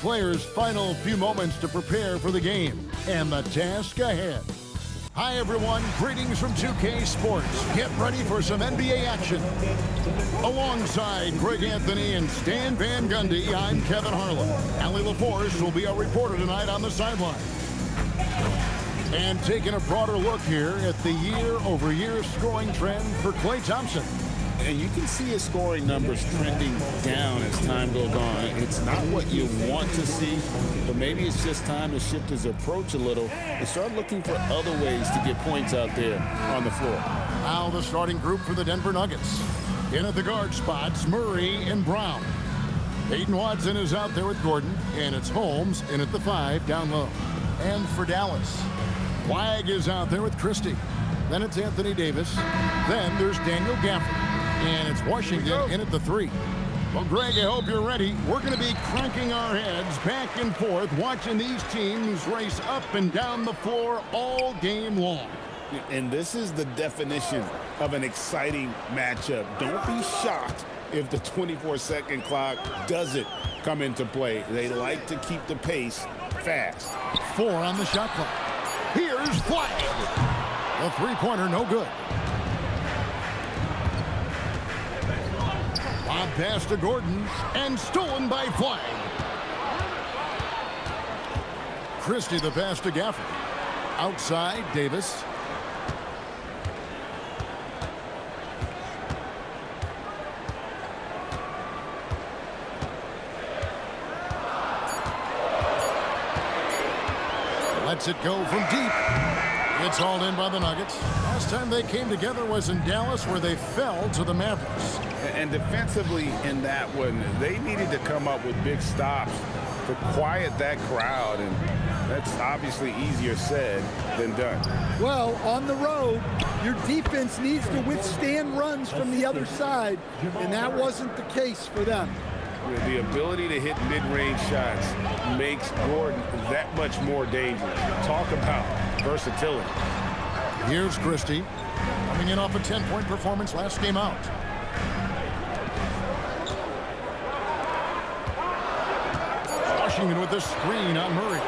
players' final few moments to prepare for the game and the task ahead. Hi, everyone. Greetings from 2K Sports. Get ready for some NBA action. Alongside Greg Anthony and Stan Van Gundy, I'm Kevin Harlan. Allie LaForce will be our reporter tonight on the sideline. And taking a broader look here at the year-over-year scoring trend for Klay Thompson. And you can see his scoring numbers trending down as time goes on. It's not what you want to see, but maybe it's just time to shift his approach a little and start looking for other ways to get points out there on the floor. Now the starting group for the Denver Nuggets. In at the guard spots, Murray and Brown. Peyton Watson is out there with Gordon, and it's Holmes in at the 5 down low. And for Dallas, Flagg is out there with Christie. Then it's Anthony Davis. Then there's Daniel Gafford. And it's Washington in at the 3. Well, Greg, I hope you're ready. We're going to be cranking our heads back and forth, watching these teams race up and down the floor all game long. And this is the definition of an exciting matchup. Don't be shocked if the 24-second clock doesn't come into play. They like to keep the pace fast. 4 on the shot clock. Here's Flagg. The three-pointer, no good. Lob pass to Gordon, and stolen by Flagg. Christie the pass to Gafford. Outside, Davis. Lets it go from deep. It's hauled in by the Nuggets. Last time they came together was in Dallas, where they fell to the Mavericks. And defensively in that one, they needed to come up with big stops to quiet that crowd, and that's obviously easier said than done. Well, on the road, your defense needs to withstand runs from the other side, and that wasn't the case for them. The ability to hit mid-range shots makes Gordon that much more dangerous. Talk about versatility. Here's Christie, coming in off a 10-point performance last game out. Washington with the screen on Murray.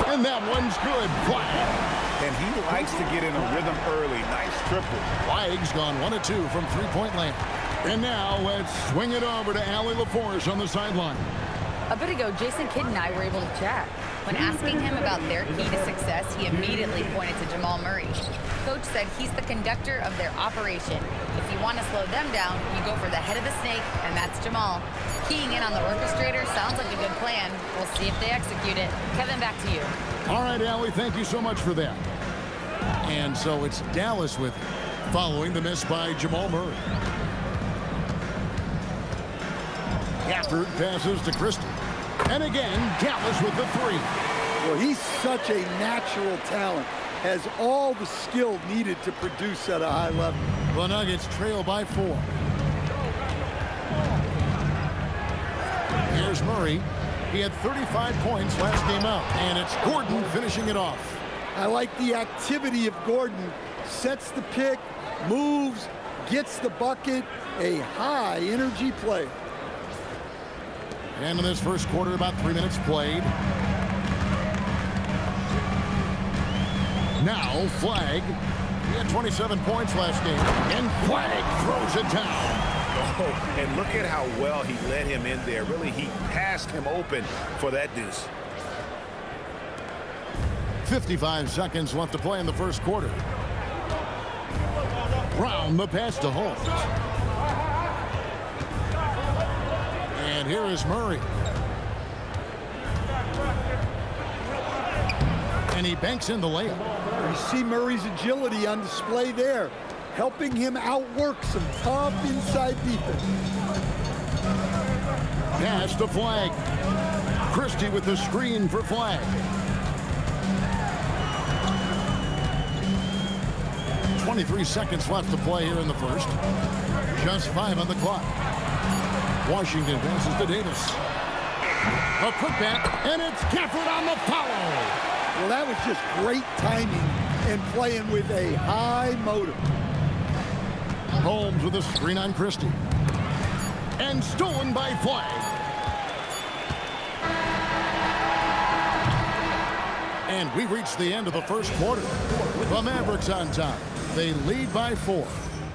And that one's good. Flagg. And he likes to get in a rhythm early. Nice triple. Flagg's gone 1 of 2 from three-point land. And now let's swing it over to Allie LaForce on the sideline. A bit ago, Jason Kidd and I were able to chat. When asking him about their key to success, he immediately pointed to Jamal Murray. Coach said he's the conductor of their operation. If you want to slow them down, you go for the head of the snake, and that's Jamal. Keying in on the orchestrator sounds like a good plan. We'll see if they execute it. Kevin, back to you. All right, Allie, thank you so much for that. And so it's Dallas with it, following the miss by Jamal Murray. Gafford passes to Christie. And again, Dallas with the 3. Well, he's such a natural talent. Has all the skill needed to produce at a high level. The Nuggets trail by 4. Here's Murray. He had 35 points last game out, and it's Gordon finishing it off. I like the activity of Gordon. Sets the pick, moves, gets the bucket. A high-energy player. And in this first quarter, about 3 minutes played. Now Flagg. He had 27 points last game. And Flagg throws it down. Oh, and look at how well he led him in there. Really, he passed him open for that deuce. 55 seconds left to play in the first quarter. Brown the pass to Holmes. And here is Murray. And he banks in the layup. You see Murray's agility on display there, helping him outwork some tough inside defense. Pass to Flagg. Christie with the screen for Flagg. 23 seconds left to play here in the first. Just 5 on the clock. Washington passes to Davis. A putback, and it's Gafford on the follow. Well, that was just great timing and playing with a high motor. Holmes with a screen on Christie. And stolen by Flagg. And we reached the end of the first quarter. The Mavericks on top. They lead by 4.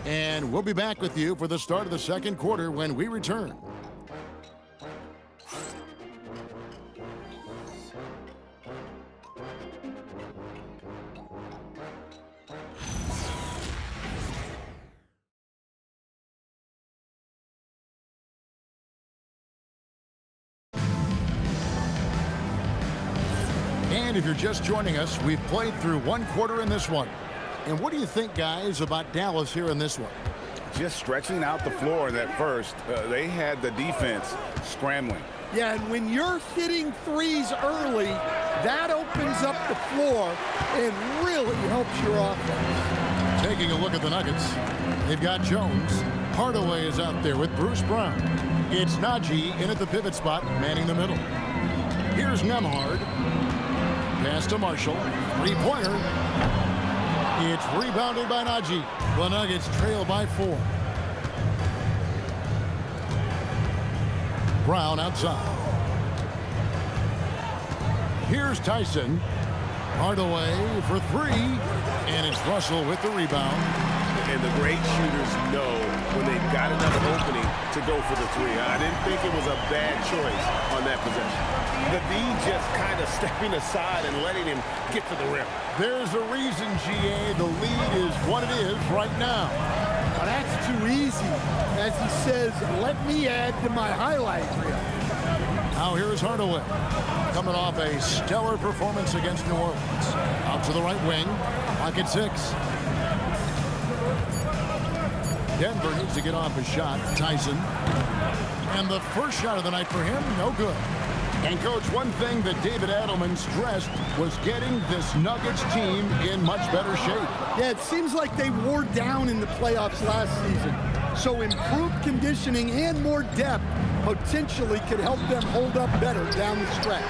And we'll be back with you for the start of the second quarter when we return. And if you're just joining us, we've played through one quarter in this one. And what do you think, guys, about Dallas here in this one? Just stretching out the floor in that first. They had the defense scrambling. Yeah, and when you're hitting threes early, that opens up the floor and really helps your offense. Taking a look at the Nuggets, they've got Jones. Hardaway is out there with Bruce Brown. It's Najee in at the pivot spot, manning the middle. Here's Nembhard. Pass to Marshall. Three-pointer. It's rebounded by Najee. The Nuggets trail by 4. Brown outside. Here's Tyson. Hardaway for 3. And it's Russell with the rebound. And the great shooters know when they've got another opening to go for the 3. I didn't think it was a bad choice on that possession. The D just kind of stepping aside and letting him get to the rim. There's a reason, GA, the lead is what it is right now. Now that's too easy. As he says, let me add to my highlight reel. Now here's Hardaway. Coming off a stellar performance against New Orleans. Out to the right wing. Pocket 6. Denver needs to get off a shot. Tyson. And the first shot of the night for him, no good. And, Coach, one thing that David Adelman stressed was getting this Nuggets team in much better shape. Yeah, it seems like they wore down in the playoffs last season. So improved conditioning and more depth potentially could help them hold up better down the stretch.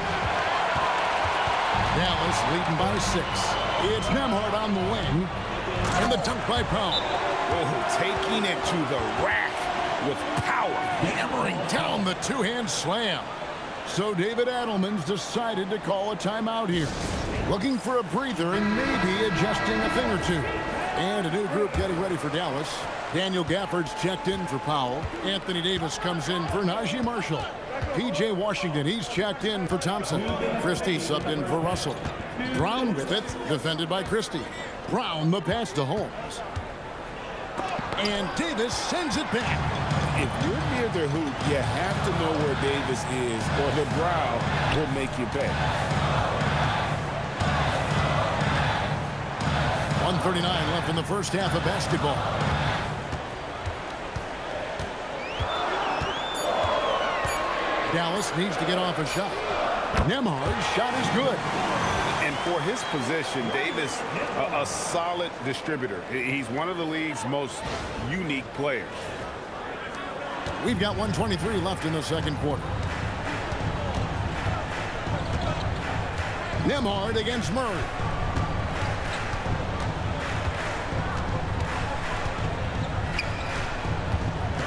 Dallas leading by 6. It's Nembhard on the wing. And the dunk by Powell. Oh, taking it to the rack with power. Hammering down the two-hand slam. So David Adelman's decided to call a timeout here. Looking for a breather and maybe adjusting a thing or two. And a new group getting ready for Dallas. Daniel Gafford's checked in for Powell. Anthony Davis comes in for Najee Marshall. P.J. Washington, he's checked in for Thompson. Christie subbed in for Russell. Brown with it, defended by Christie. Brown the pass to Holmes. And Davis sends it back. If you're near the hoop, you have to know where Davis is, or the brow will make you pay. 1:39 left in the first half of basketball. Dallas needs to get off a shot. Nembhard's shot is good. And for his position, Davis, a solid distributor. He's one of the league's most unique players. We've got 1:23 left in the second quarter. Nembhard against Murray.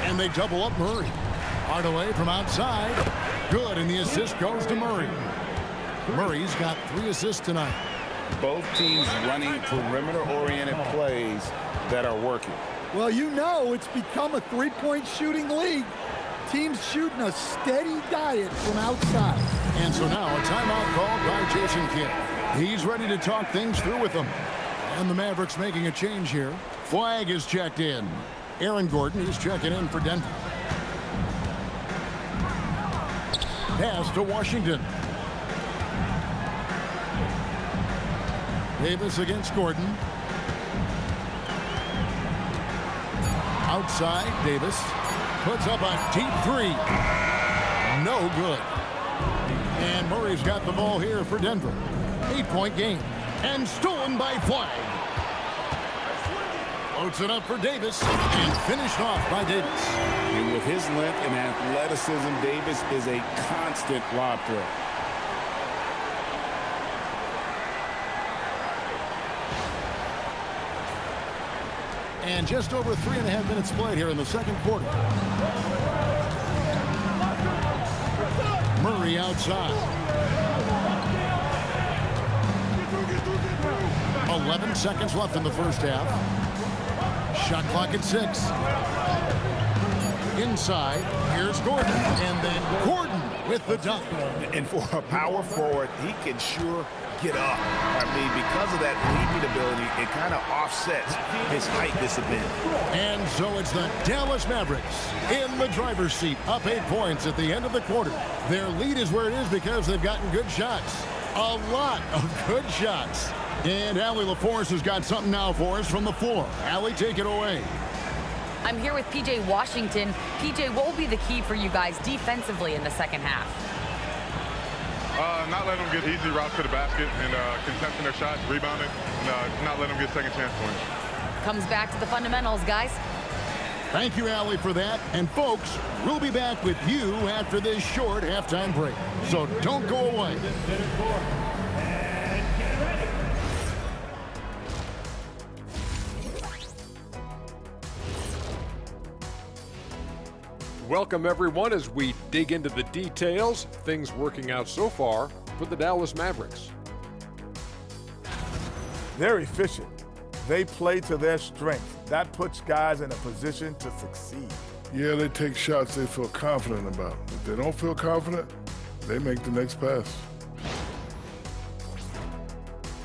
And they double up Murray. Hardaway from outside. Good, and the assist goes to Murray. Murray's got 3 assists tonight. Both teams running perimeter-oriented plays that are working. Well, you know it's become a three-point shooting league. Teams shooting a steady diet from outside. And so now a timeout called by Jason Kidd. He's ready to talk things through with them. And the Mavericks making a change here. Flag is checked in. Aaron Gordon, he's checking in for Denver. Pass to Washington. Davis against Gordon. Outside, Davis puts up a deep 3. No good. And Murray's got the ball here for Denver. 8-point game. And stolen by Flag. Floats it up for Davis and finished off by Davis. And with his length and athleticism, Davis is a constant lob threat. And just over 3.5 minutes played here in the second quarter. Murray outside. 11 seconds left in the first half. Shot clock at 6. Inside, here's Gordon, and then Gordon with the dunk. And for a power forward, he can sure get up. I mean, because of that leaping ability, it kind of offsets his height disadvantage. And so it's the Dallas Mavericks in the driver's seat, up 8 points at the end of the quarter. Their lead is where it is because they've gotten good shots. A lot of good shots. And Allie LaForce has got something now for us from the floor. Allie, take it away. I'm here with P.J. Washington. P.J., what will be the key for you guys defensively in the second half? Not letting them get easy routes to the basket and contesting their shots, rebounding, and not letting them get second chance points. Comes back to the fundamentals, guys. Thank you, Allie, for that. And folks, we'll be back with you after this short halftime break. So don't go away. Welcome, everyone, as we dig into the details. Things working out so far for the Dallas Mavericks. They're efficient. They play to their strength. That puts guys in a position to succeed. Yeah, they take shots they feel confident about. If they don't feel confident, they make the next pass.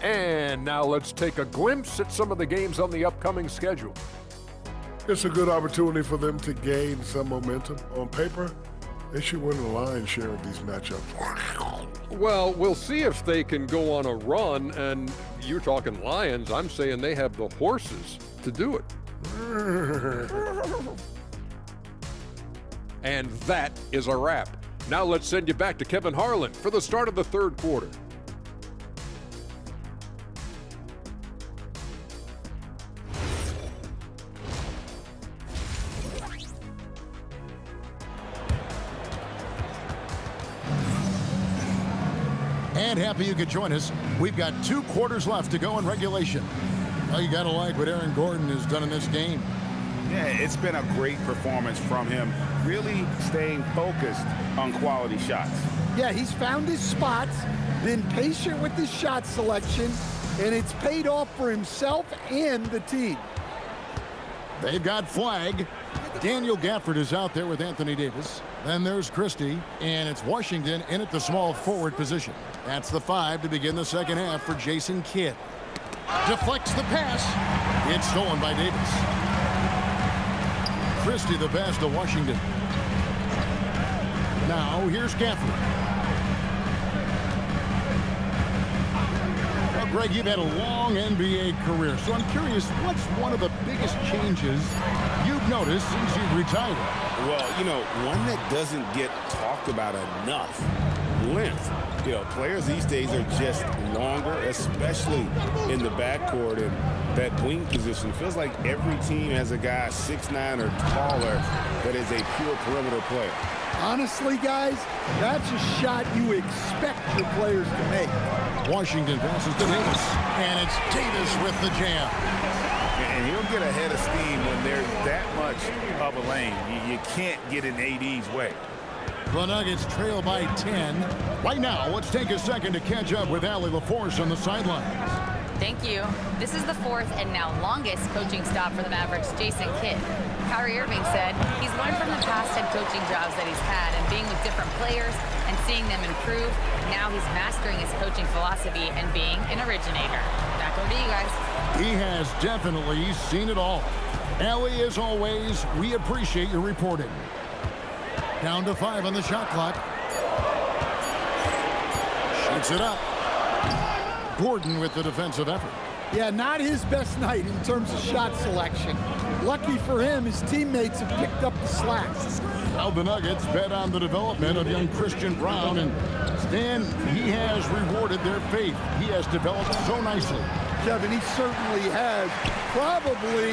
And now let's take a glimpse at some of the games on the upcoming schedule. It's a good opportunity for them to gain some momentum. On paper, they should win the lion's share of these matchups. Well, we'll see if they can go on a run, and you're talking Lions. I'm saying they have the horses to do it. And that is a wrap. Now let's send you back to Kevin Harlan for the start of the third quarter. And happy you could join us. We've got 2 quarters left to go in regulation. Well, you got to like what Aaron Gordon has done in this game. Yeah, it's been a great performance from him, really staying focused on quality shots. Yeah, he's found his spots, been patient with his shot selection, and it's paid off for himself and the team. They've got flag. Daniel Gafford is out there with Anthony Davis. Then there's Christie, and it's Washington in at the small forward position. That's the 5 to begin the second half for Jason Kidd. Deflects the pass. It's stolen by Davis. Christie the pass to Washington. Now here's Gafford. Well, Greg, you've had a long NBA career, so I'm curious, what's one of the biggest changes you've noticed since you've retired? Well, you know, one that doesn't get talked about enough, length. You know, players these days are just longer, especially in the backcourt, and that wing position. Feels like every team has a guy 6'9" or taller that is a pure perimeter player. Honestly, guys, that's a shot you expect your players to make. Washington passes to Davis, and it's Davis with the jam. And he'll get ahead of steam when there's that much of a lane. You can't get in AD's way. The Nuggets trail by 10. Right now, let's take a second to catch up with Allie LaForce on the sidelines. Thank you. This is the 4th and now longest coaching stop for the Mavericks, Jason Kidd. Kyrie Irving said he's learned from the past head coaching jobs that he's had and being with different players and seeing them improve. Now he's mastering his coaching philosophy and being an originator. Back over to you guys. He has definitely seen it all. Allie, as always, we appreciate your reporting. Down to 5 on the shot clock. Shoots it up. Gordon with the defensive effort. Yeah, not his best night in terms of shot selection. Lucky for him, his teammates have picked up the slack. Now the Nuggets bet on the development of young Christian Braun, and Stan, he has rewarded their faith. He has developed so nicely. Kevin, he certainly has. Probably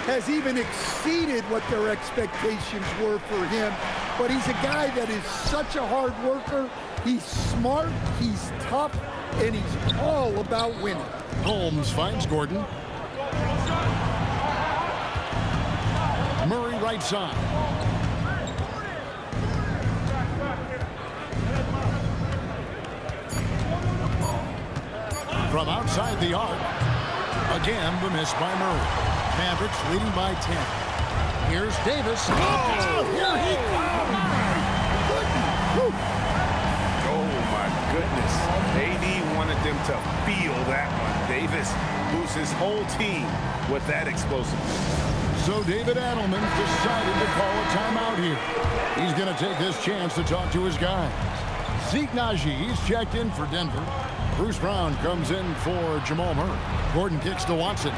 has even exceeded what their expectations were for him. But he's a guy that is such a hard worker. He's smart, he's tough, and he's all about winning. Holmes finds Gordon. Murray right side. From outside the arc. Again, the miss by Murray. Mavericks leading by 10. Here's Davis. Oh, here he comes. Oh, my goodness. AD wanted them to feel that one. Davis boosts his whole team with that explosiveness. So David Adelman decided to call a timeout here. He's going to take this chance to talk to his guys. Zeke Naji, he's checked in for Denver. Bruce Brown comes in for Jamal Murray. Gordon kicks to Watson.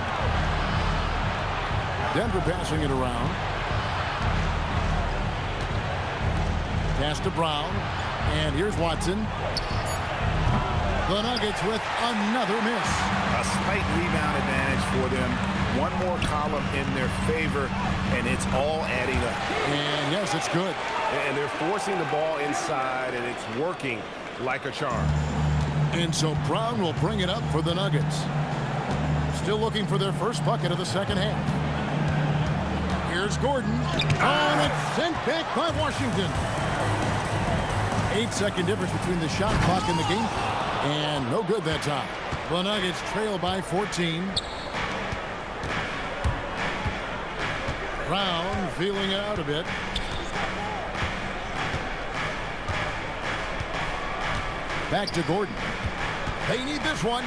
Denver passing it around. Pass to Brown. And here's Watson. The Nuggets with another miss. A slight rebound advantage for them. One more column in their favor, and it's all adding up. And yes, it's good. And they're forcing the ball inside, and it's working like a charm. And so Brown will bring it up for the Nuggets. Still looking for their first bucket of the second half. Here's Gordon. And it's sent back by Washington. 8-second difference between the shot clock and the game. And no good that time. The Nuggets trail by 14. Brown feeling it out a bit. Back to Gordon. They need this one.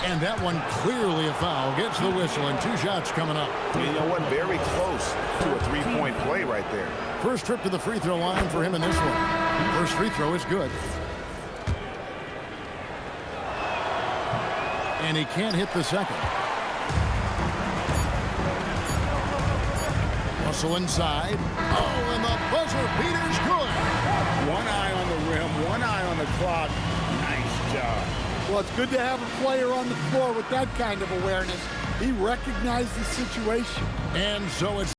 And that one clearly a foul. Gets the whistle and 2 shots coming up. You know what? Very close to a three-point play right there. First trip to the free throw line for him in this one. First free throw is good. And he can't hit the second. Russell inside. Oh, and the buzzer beater's good. One eye on the rim, one eye on the clock. Nice job. Well, it's good to have a player on the floor with that kind of awareness. He recognized the situation. And so it's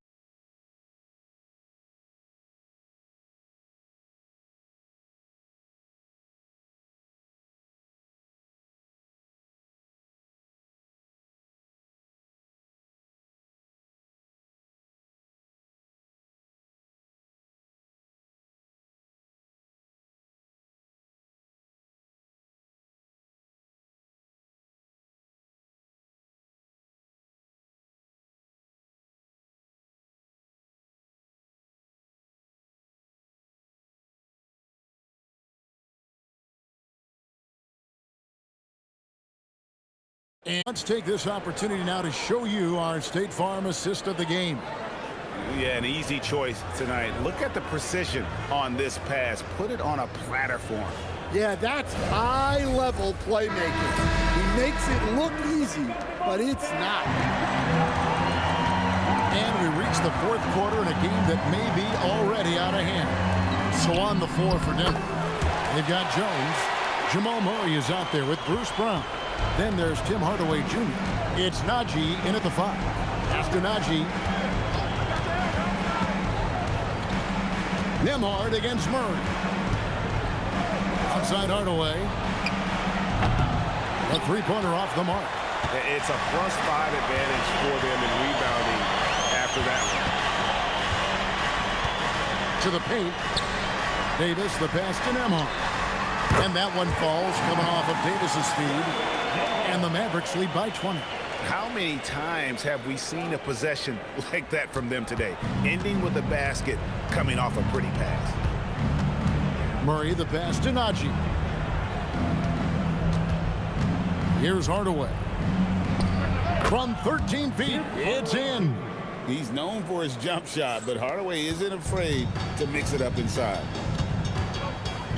and let's take this opportunity now to show you our State Farm assist of the game. Yeah, an easy choice tonight. Look at the precision on this pass. Put it on a platter for him. Yeah, that's high-level playmaking. He makes it look easy, but it's not. And we reach the fourth quarter in a game that may be already out of hand. So on the floor for Denver, they've got Jones. Jamal Murray is out there with Bruce Brown. Then there's Tim Hardaway Jr. It's Naji in at the 5. After Naji, Nembhard against Murray. Outside Hardaway. A three-pointer off the mark. It's a +5 advantage for them in rebounding after that one. To the paint. Davis, the pass to Nembhard. And that one falls, coming off of Davis's feed. And the Mavericks lead by 20. How many times have we seen a possession like that from them today? Ending with a basket, coming off a pretty pass. Murray, the pass to Naji. Here's Hardaway. From 13 feet, it's in. He's known for his jump shot, but Hardaway isn't afraid to mix it up inside.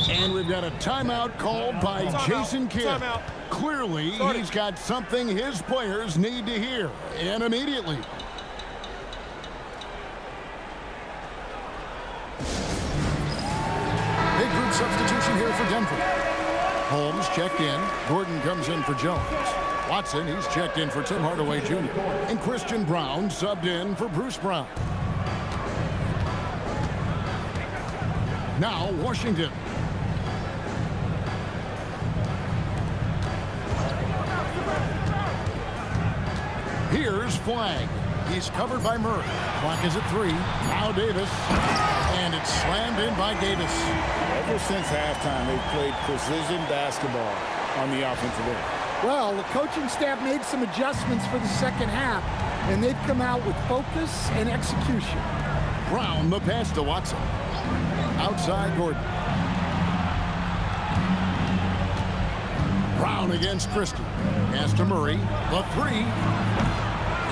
And we've got a timeout called by Jason Kidd. Timeout. Clearly, he's got something his players need to hear, and immediately. Big group substitution here for Denver. Holmes checked in. Gordon comes in for Jones. Watson, he's checked in for Tim Hardaway Jr. And Christian Brown subbed in for Bruce Brown. Now, Washington. Here's Flag. He's covered by Murray. Clock is at 3. Now Davis. And it's slammed in by Davis. Ever since halftime, they've played precision basketball on the offensive end. Well, the coaching staff made some adjustments for the second half, and they've come out with focus and execution. Brown, the pass to Watson. Outside Gordon. Brown against Christie. Pass to Murray. The three.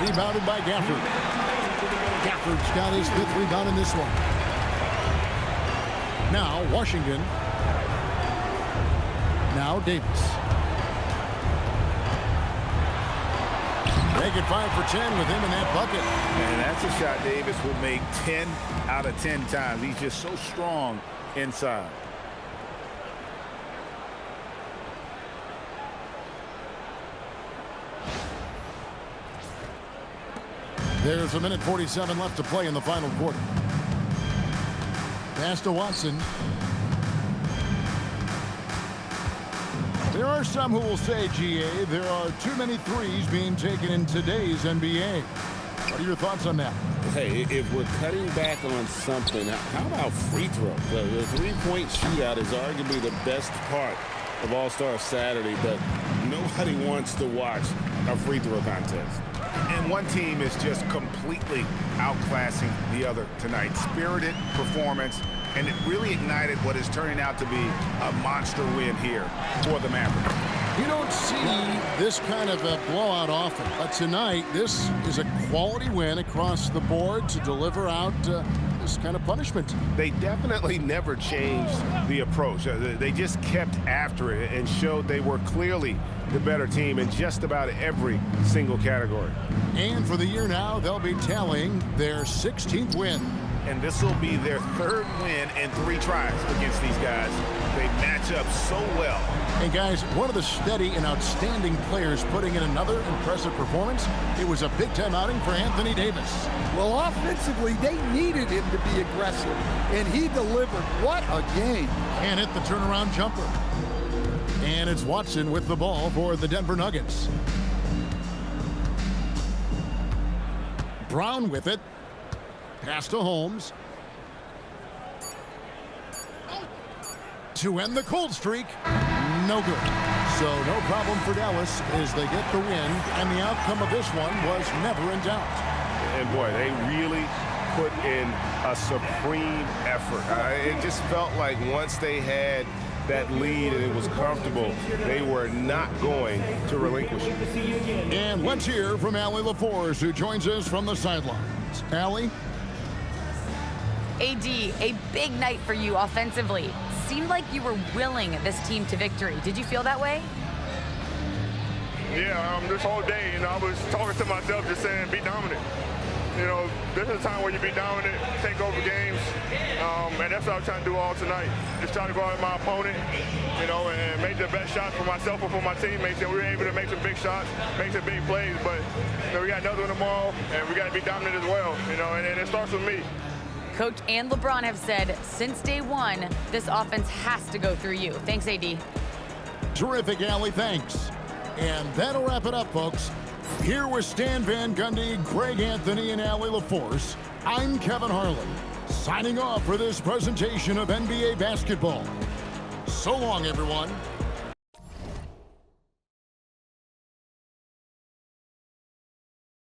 Rebounded by Gafford. Gafford's got his 5th rebound in this one. Now Washington. Now Davis. Make it 5 for 10 with him in that bucket. And that's a shot Davis will make 10 out of 10 times. He's just so strong inside. There's 1:47 left to play in the final quarter. Pass to Watson. There are some who will say, GA, there are too many threes being taken in today's NBA. What are your thoughts on that? Hey, if we're cutting back on something, how about free throw? The three-point shootout is arguably the best part of All-Star Saturday, but nobody wants to watch a free throw contest. And one team is just completely outclassing the other tonight. Spirited performance, and it really ignited what is turning out to be a monster win here for the Mavericks. You don't see this kind of a blowout often, but tonight this is a quality win across the board to deliver out this kind of punishment. They definitely never changed the approach. They just kept after it and showed they were clearly the better team in just about every single category. And for the year now, they'll be tallying their 16th win. And this will be their 3rd win in 3 tries against these guys. They match up so well. And guys, one of the steady and outstanding players putting in another impressive performance, it was a big-time outing for Anthony Davis. Well, offensively, they needed him to be aggressive, and he delivered. What a game. And hit the turnaround jumper. And it's Watson with the ball for the Denver Nuggets. Brown with it. Pass to Holmes. To end the cold streak. No good. So no problem for Dallas as they get the win, and the outcome of this one was never in doubt. And boy, they really put in a supreme effort. It just felt like once they had that lead and it was comfortable, they were not going to relinquish it. And let's hear from Allie LaForce, who joins us from the sidelines. Allie? AD, a big night for you offensively. Seemed like you were willing this team to victory. Did you feel that way? Yeah, this whole day, I was talking to myself, just saying, be dominant. This is a time where you be dominant, take over games, and that's what I was trying to do all tonight. Just try to go out at my opponent, and make the best shot for myself and for my teammates. And we were able to make some big shots, make some big plays, but we got another one tomorrow, and we got to be dominant as well, and it starts with me. Coach and LeBron have said since day one, this offense has to go through you. Thanks, AD. Terrific, Allie. Thanks. And that'll wrap it up, folks. Here with Stan Van Gundy, Greg Anthony, and Allie LaForce, I'm Kevin Harlan, signing off for this presentation of NBA basketball. So long, everyone.